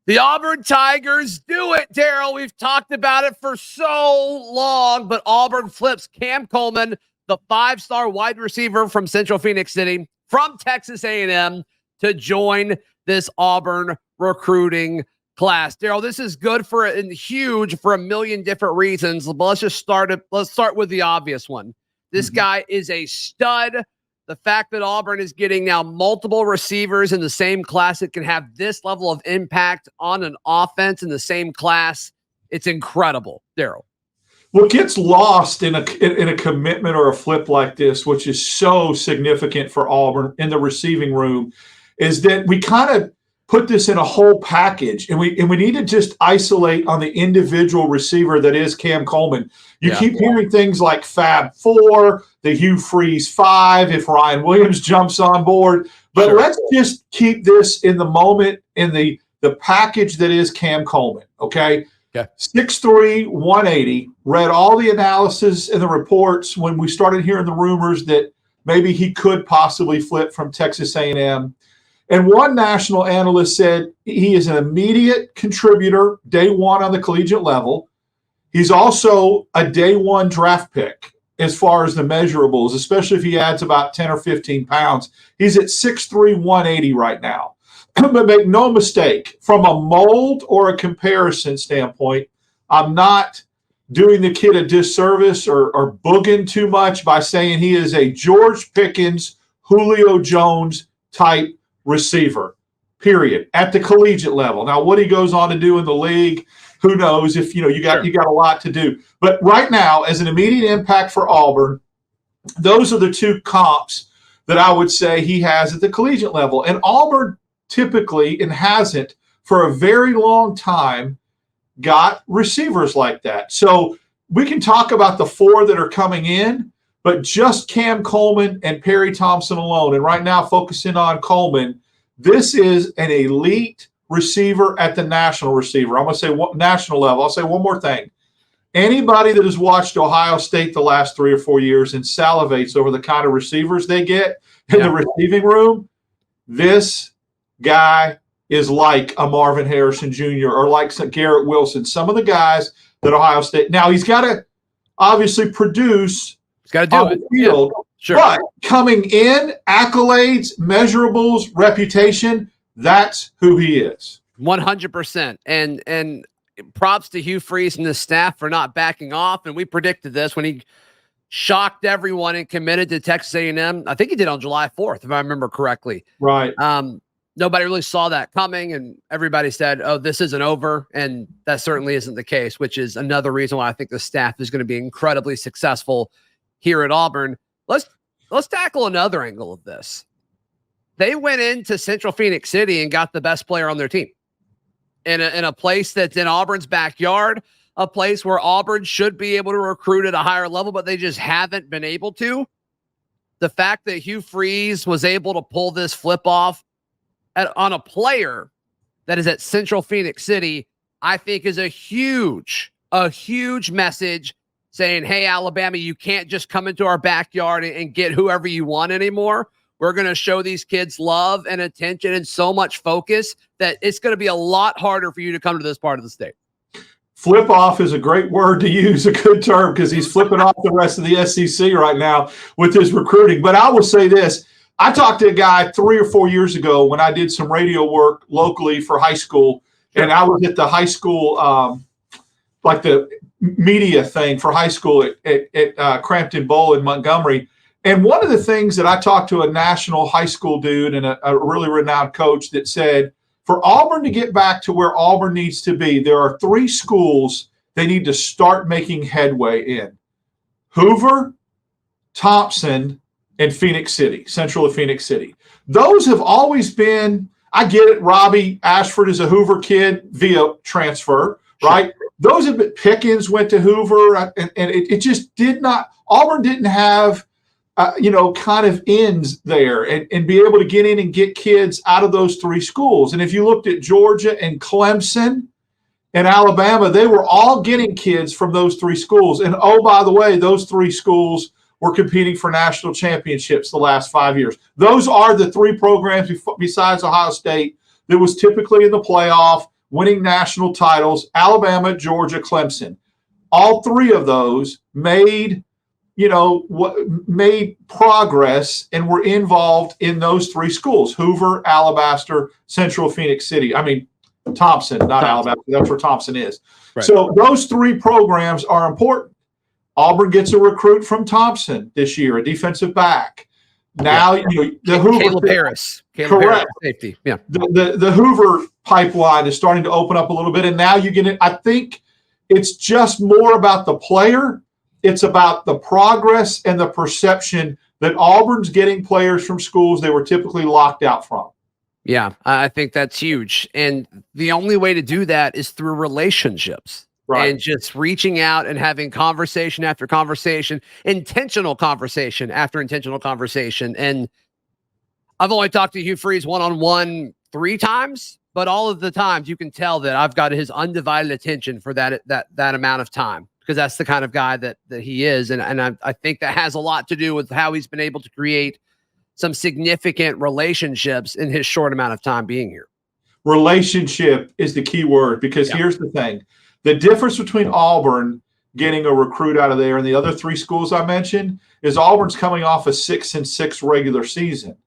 The Auburn Tigers do it, Darrell. We've talked about it for so long, but Auburn flips Cam Coleman, the 5-star wide receiver from Central Phoenix City, from Texas A&M, to join this Auburn recruiting class. Darrell, this is good and huge for a million different reasons. But let's start with the obvious one. This guy is a stud. The fact that Auburn is getting now multiple receivers in the same class that can have this level of impact on an offense in the same class, it's incredible, Darrell. What gets lost in a commitment or a flip like this, which is so significant for Auburn in the receiving room, is that we kind of put this in a whole package, and we need to just isolate on the individual receiver that is Cam Coleman. You keep hearing things like Fab 4, the Hugh Freeze 5, if Ryan Williams jumps on board. But let's just keep this in the moment, in the package that is Cam Coleman, okay? 6'3", 180, read all the analysis and the reports when we started hearing the rumors that maybe he could possibly flip from Texas A&M. And one national analyst said he is an immediate contributor day one on the collegiate level. He's also a day one draft pick as far as the measurables, especially if he adds about 10 or 15 pounds. He's at 6'3", 180 right now. But make no mistake, from a mold or a comparison standpoint, I'm not doing the kid a disservice or booging too much by saying he is a George Pickens, Julio Jones type receiver, period, at the collegiate level. Now, what he goes on to do in the league, who knows? If you got a lot to do. But right now, as an immediate impact for Auburn, those are the two comps that I would say he has at the collegiate level. And Auburn typically, and hasn't for a very long time, got receivers like that. So we can talk about the 4 that are coming in, but just Cam Coleman and Perry Thompson alone, and right now focusing on Coleman, this is an elite receiver at the national receiver. I'm going to say national level. I'll say one more thing. Anybody that has watched Ohio State the last 3 or 4 years and salivates over the kind of receivers they get in the receiving room, this guy is like a Marvin Harrison Jr. or like Garrett Wilson. Some of the guys that Ohio State – now he's got to obviously produce – he's got to do it. Field, but coming in, accolades, measurables, reputation, that's who he is. 100%. And props to Hugh Freeze and the staff for not backing off. And we predicted this when he shocked everyone and committed to Texas A&M. I think he did on July 4th, if I remember correctly. Right. Nobody really saw that coming, and everybody said, oh, this isn't over. And that certainly isn't the case, which is another reason why I think the staff is going to be incredibly successful here at Auburn. Let's tackle another angle of this. They went into Central Phoenix City and got the best player on their team in a place that's in Auburn's backyard, a place where Auburn should be able to recruit at a higher level, but they just haven't been able to. The fact that Hugh Freeze was able to pull this flip off on a player that is at Central Phoenix City, I think is a huge message saying, hey, Alabama, you can't just come into our backyard and get whoever you want anymore. We're going to show these kids love and attention and so much focus that it's going to be a lot harder for you to come to this part of the state. Flip off is a great word to use, a good term, because he's flipping off the rest of the SEC right now with his recruiting. But I will say this. I talked to a guy 3 or 4 years ago when I did some radio work locally for high school, and I was at the high school, like the media thing for high school at Crampton Bowl in Montgomery. And one of the things that I talked to a national high school dude and a really renowned coach that said, for Auburn to get back to where Auburn needs to be, there are 3 schools they need to start making headway in: Hoover, Thompson, and Phoenix City, Central of Phoenix City. Those have always been, I get it, Robbie Ashford is a Hoover kid via transfer, right? Those have been, Pickens went to Hoover, and it just did not, Auburn didn't have, kind of ends there and be able to get in and get kids out of those 3 schools. And if you looked at Georgia and Clemson and Alabama, they were all getting kids from those 3 schools. And, oh, by the way, those 3 schools were competing for national championships the last 5 years. Those are the 3 programs besides Ohio State that was typically in the playoff, winning national titles, Alabama, Georgia, Clemson. All three of those made progress and were involved in those three schools: Hoover, Alabaster, Central Phoenix City. Thompson, not Alabama. That's where Thompson is. Right. So those three programs are important. Auburn gets a recruit from Thompson this year, a defensive back. Now, the Hoover. Caleb Harris. Correct. Safety. Yeah. The Hoover pipeline is starting to open up a little bit. And now you get it. I think it's just more about the player. It's about the progress and the perception that Auburn's getting players from schools they were typically locked out from. Yeah, I think that's huge. And the only way to do that is through relationships. Right. And just reaching out and having conversation after conversation, intentional conversation after intentional conversation. And I've only talked to Hugh Freeze one-on-one 3 times, but all of the times you can tell that I've got his undivided attention for that amount of time, because that's the kind of guy that he is. And I think that has a lot to do with how he's been able to create some significant relationships in his short amount of time being here. Relationship is the key word, because here's the thing. The difference between Auburn getting a recruit out of there and the other 3 schools I mentioned is Auburn's coming off a 6-6 regular season.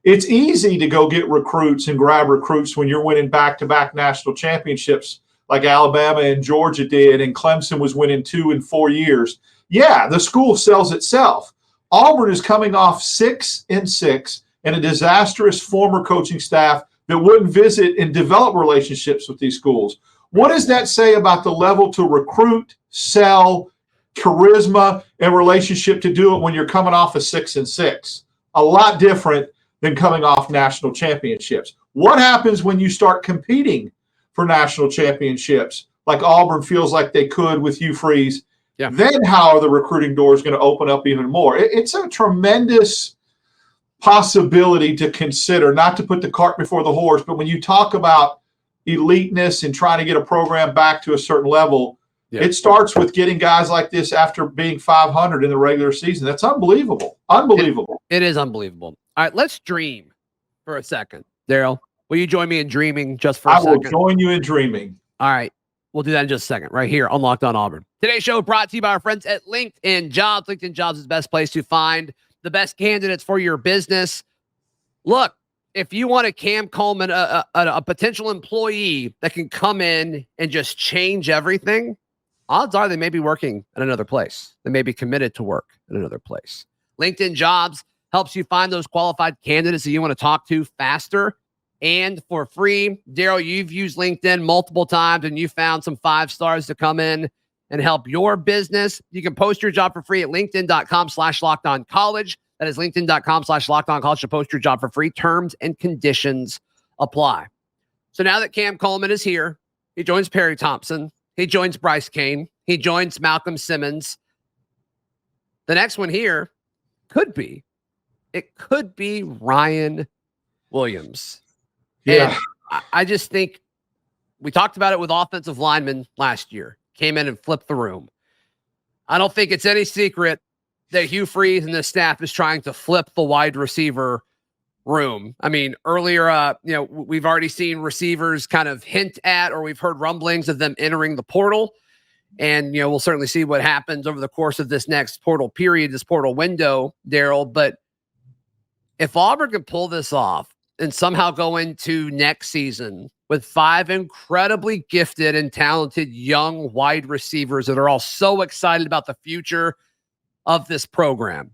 It's easy to go get recruits and grab recruits when you're winning back-to-back national championships like Alabama and Georgia did, and Clemson was winning 2 in 4 years. Yeah, the school sells itself. Auburn is coming off 6-6 and a disastrous former coaching staff that wouldn't visit and develop relationships with these schools. What does that say about the level to recruit, sell, charisma, and relationship to do it when you're coming off a 6-6? A lot different than coming off national championships. What happens when you start competing for national championships like Auburn feels like they could with Hugh Freeze? Yeah. Then how are the recruiting doors going to open up even more? It's a tremendous possibility to consider, not to put the cart before the horse, but when you talk about eliteness and trying to get a program back to a certain level, it starts with getting guys like this after being 500 in the regular season. That's unbelievable. Unbelievable. It is unbelievable. All right, let's dream for a second. Darrell, will you join me in dreaming just for a second? I will join you in dreaming. All right. We'll do that in just a second, right here on Locked On Auburn. Today's show brought to you by our friends at LinkedIn Jobs. LinkedIn Jobs is the best place to find the best candidates for your business. Look, if you want a Cam Coleman, a potential employee that can come in and just change everything, odds are they may be working at another place. They may be committed to work at another place. LinkedIn Jobs helps you find those qualified candidates that you want to talk to faster and for free. Darrell, you've used LinkedIn multiple times and you found some 5 stars to come in and help your business. You can post your job for free at linkedin.com/lockedoncollege. That is linkedin.com/lockedoncollege to post your job for free. Terms and conditions apply. So now that Cam Coleman is here, he joins Perry Thompson. He joins Bryce Cain. He joins Malcolm Simmons. The next one here could be Ryan Williams. Yeah. And I just think we talked about it with offensive linemen last year. Came in and flipped the room. I don't think it's any secret that Hugh Freeze and the staff is trying to flip the wide receiver room. I mean, earlier, we've already seen receivers kind of hint at, or we've heard rumblings of them entering the portal. And, we'll certainly see what happens over the course of this next portal period, this portal window, Darrell. But if Auburn can pull this off and somehow go into next season with 5 incredibly gifted and talented young wide receivers that are all so excited about the future of this program,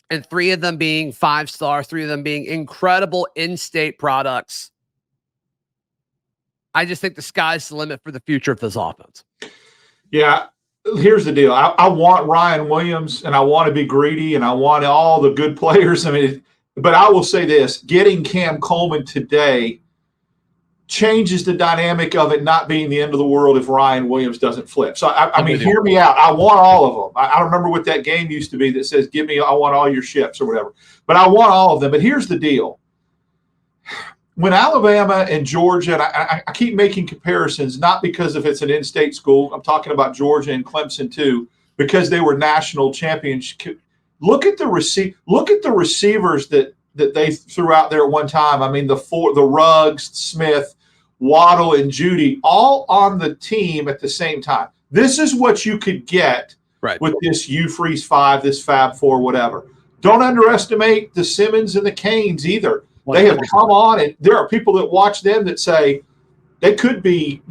and 3 of them being 5 stars, 3 of them being incredible in-state products, I just think the sky's the limit for the future of this offense. Yeah, here's the deal. I want Ryan Williams, and I want to be greedy, and I want all the good players. But I will say this, getting Cam Coleman today changes the dynamic of it not being the end of the world if Ryan Williams doesn't flip. So, I mean, hear me out. I want all of them. I don't remember what that game used to be that says, I want all your ships or whatever. But I want all of them. But here's the deal. When Alabama and Georgia, and I keep making comparisons, not because if it's an in-state school, I'm talking about Georgia and Clemson too, because they were national champions. Look at the receivers that they threw out there at one time. I mean, the Ruggs, Smith, Waddle, and Judy all on the team at the same time. This is what you could get with this Hugh Freeze 5, this Fab 4, whatever. Don't underestimate the Simmons and the Cains either. 100%. They have come on, and there are people that watch them that say they could be,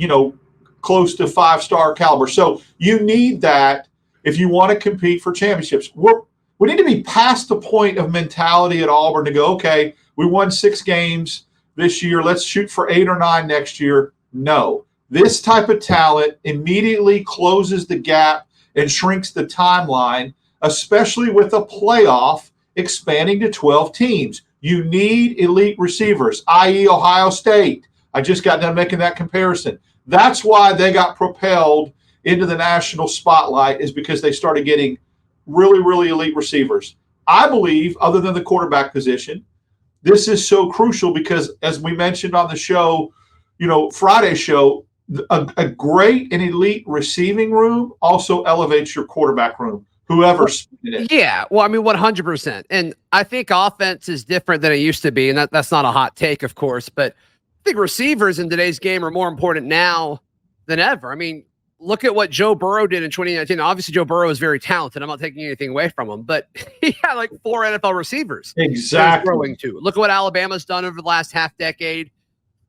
close to 5-star caliber. So you need that if you want to compete for championships. We need to be past the point of mentality at Auburn to go, okay, we won 6 games this year. Let's shoot for 8 or 9 next year. No. This type of talent immediately closes the gap and shrinks the timeline, especially with a playoff expanding to 12 teams. You need elite receivers, i.e. Ohio State. I just got done making that comparison. That's why they got propelled into the national spotlight, is because they started getting really, really elite receivers. I believe, other than the quarterback position, this is so crucial because, as we mentioned on the show, Friday's show, a great and elite receiving room also elevates your quarterback room, whoever's in it. Yeah, well, 100%. And I think offense is different than it used to be, and that's not a hot take, of course, but I think receivers in today's game are more important now than ever. Look at what Joe Burrow did in 2019. Obviously, Joe Burrow is very talented. I'm not taking anything away from him, but he had like 4 NFL receivers. Exactly. Throwing to. Look at what Alabama's done over the last half decade.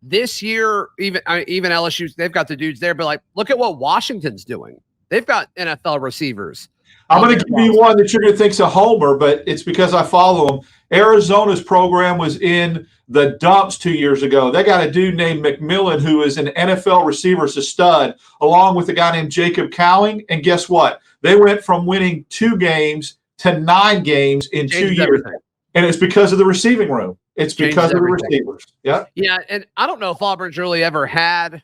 This year, even LSU, they've got the dudes there, but look at what Washington's doing. They've got NFL receivers. I'm going to give you one that you're going to think's a homer, but it's because I follow them. Arizona's program was in the dumps 2 years ago. They got a dude named McMillan who is an NFL receiver, is a stud, along with a guy named Jacob Cowing. And guess what? They went from winning 2 games to 9 games in 2 years. Everything. And it's because of the receiving room. It's because of the receivers. Yeah. Yeah. And I don't know if Auburn's really ever had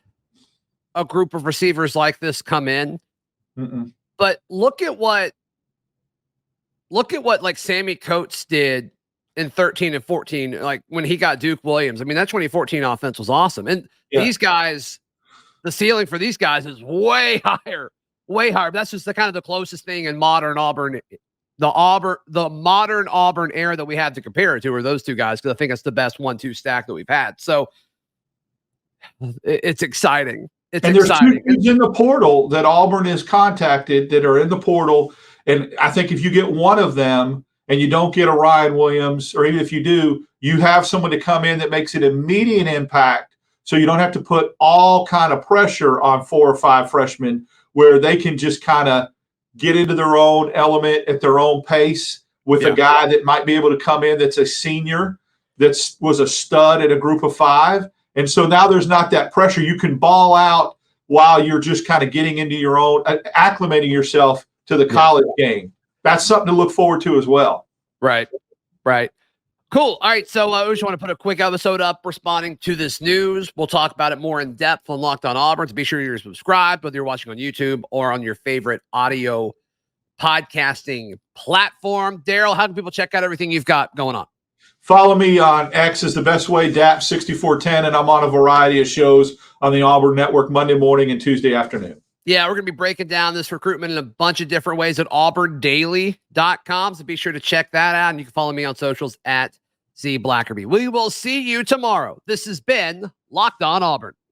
a group of receivers like this come in. Mm-mm. But look at what Sammy Coates did in 13 and 14, when he got Duke Williams. That 2014 offense was awesome. And these guys, the ceiling for these guys is way higher. That's just the closest thing in modern Auburn. The modern Auburn era that we have to compare it to are those two guys, because I think it's the best 1-2 stack that we've had. So it's exciting. There's 2 dudes in the portal that Auburn has contacted that are in the portal. And I think if you get one of them and you don't get a Ryan Williams, or even if you do, you have someone to come in that makes an immediate impact, so you don't have to put all kind of pressure on 4 or 5 freshmen, where they can just kind of get into their own element at their own pace with a guy that might be able to come in that's a senior, that was a stud at a group of 5. And so now there's not that pressure. You can ball out while you're just kind of getting into your own, acclimating yourself to the college game. That's something to look forward to as well. Right. Cool. All right. So I just want to put a quick episode up responding to this news. We'll talk about it more in depth on Locked On Auburn. So be sure you're subscribed, whether you're watching on YouTube or on your favorite audio podcasting platform. Darrell, how can people check out everything you've got going on? Follow me on X is the best way, Dap6410, and I'm on a variety of shows on the Auburn Network Monday morning and Tuesday afternoon. Yeah, we're going to be breaking down this recruitment in a bunch of different ways at auburndaily.com. So be sure to check that out. And you can follow me on socials at Blackerby. We will see you tomorrow. This has been Locked On Auburn.